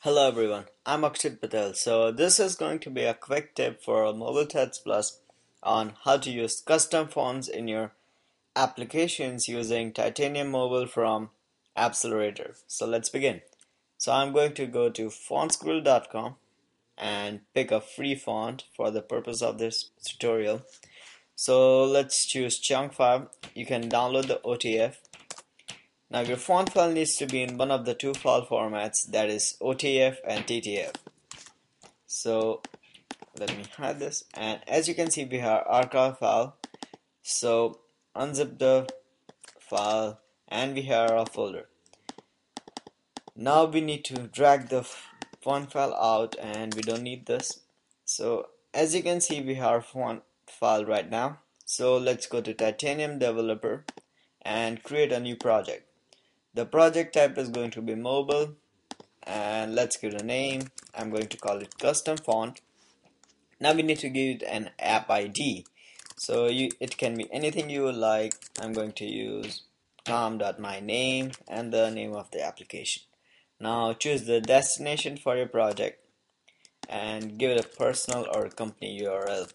Hello everyone, I'm Akshay Patel. So this is going to be a quick tip for Mobile Threads Plus on how to use custom fonts in your applications using Titanium Mobile from Appcelerator. So let's begin. So I'm going to go to fontsgrill.com and pick a free font for the purpose of this tutorial. So let's choose Chunk 5. You can download the OTF. Now your font file needs to be in one of the two file formats, that is OTF and TTF. So let me hide this, and as you can see we have archive file. So unzip the file and we have our folder. Now we need to drag the font file out and we don't need this. So as you can see we have font file right now. So let's go to Titanium Developer and create a new project. The project type is going to be mobile, and let's give it a name. I'm going to call it custom font. Now we need to give it an app ID. So it can be anything you would like. I'm going to use com.myname and the name of the application. Now choose the destination for your project and give it a personal or company URL.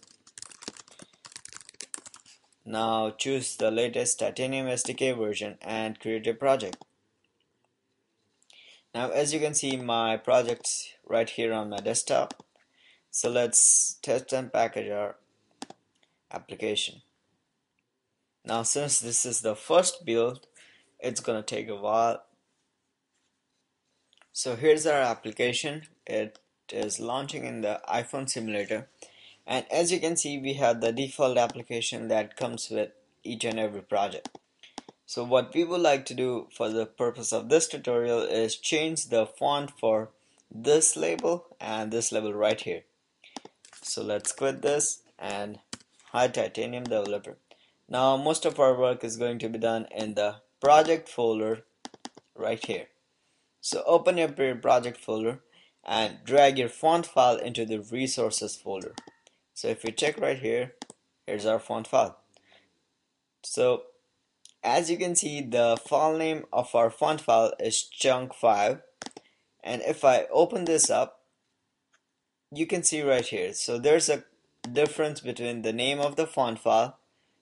Now choose the latest Titanium SDK version and create a project. Now as you can see my project's right here on my desktop. So let's test and package our application. Now since this is the first build, it's gonna take a while. So here's our application. It is launching in the iPhone simulator, and as you can see we have the default application that comes with each and every project. So what we would like to do for the purpose of this tutorial is change the font for this label and this label right here. So let's quit this and hide Titanium Developer. Now most of our work is going to be done in the project folder right here. So open your project folder and drag your font file into the resources folder. So if you check right here, here's our font file. So as you can see the file name of our font file is chunk5, and if I open this up you can see right here, so there's a difference between the name of the font file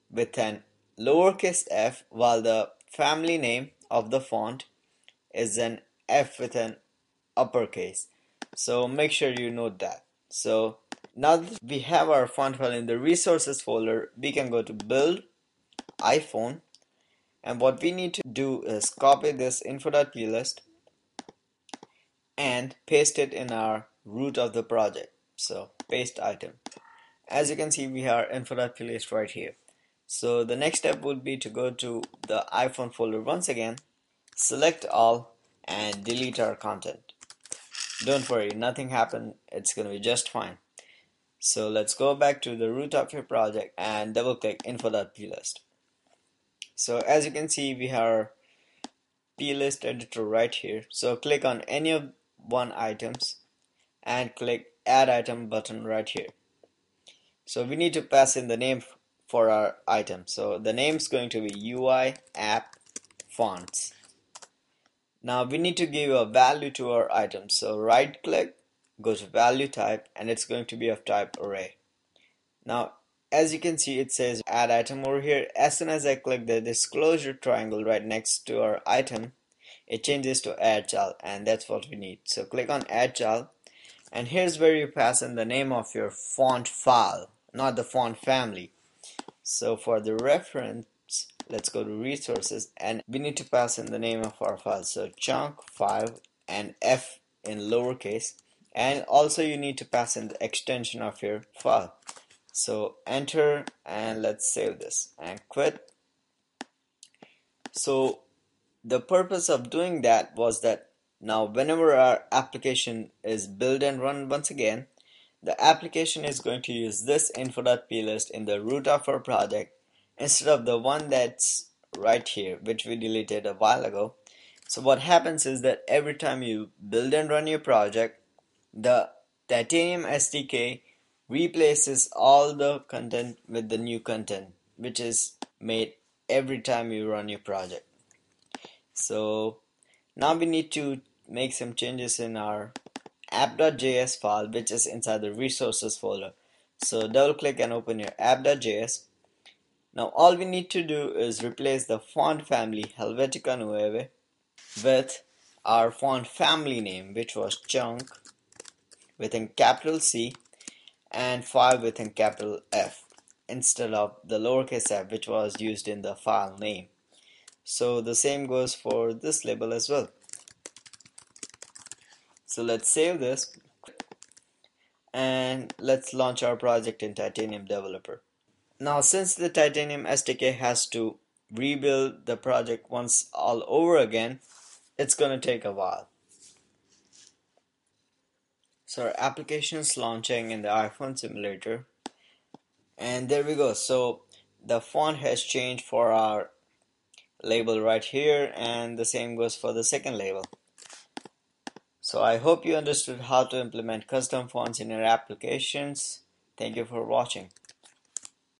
with an lowercase f while the family name of the font is an F with an uppercase. So make sure you note that. So now that we have our font file in the resources folder, we can go to build iPhone, and what we need to do is copy this info.plist and paste it in our root of the project. So paste item. As you can see we have info.plist right here. So the next step would be to go to the iPhone folder once again, select all and delete our content. Don't worry, nothing happened, it's gonna be just fine. So let's go back to the root of your project and double click info.plist. So as you can see we have our plist editor right here. So click on any of one items and click add item button right here. So we need to pass in the name for our item. So the name is going to be UI app fonts. Now we need to give a value to our item. So right click, go to value type, and it's going to be of type array. Now as you can see it says add item over here. As soon as I click the disclosure triangle right next to our item, it changes to add child, and that's what we need. So click on add child, and here's where you pass in the name of your font file, not the font family. So for the reference, let's go to resources, and we need to pass in the name of our file. So chunk5 and F in lowercase, and also you need to pass in the extension of your file. So enter, and let's save this and quit. So the purpose of doing that was that now whenever our application is built and run once again, the application is going to use this info.plist in the root of our project instead of the one that's right here, which we deleted a while ago. So what happens is that every time you build and run your project, the Titanium SDK replaces all the content with the new content, which is made every time you run your project. So now we need to make some changes in our app.js file which is inside the resources folder. So double click and open your app.js. Now all we need to do is replace the font family Helvetica Nueve with our font family name, which was chunk within capital C and file within capital F instead of the lowercase f which was used in the file name. So the same goes for this label as well. So let's save this and let's launch our project in Titanium Developer. Now since the Titanium SDK has to rebuild the project once all over again, it's gonna take a while. So our application's launching in the iPhone simulator, and there we go. So the font has changed for our label right here, and the same goes for the second label. So I hope you understood how to implement custom fonts in your applications. Thank you for watching.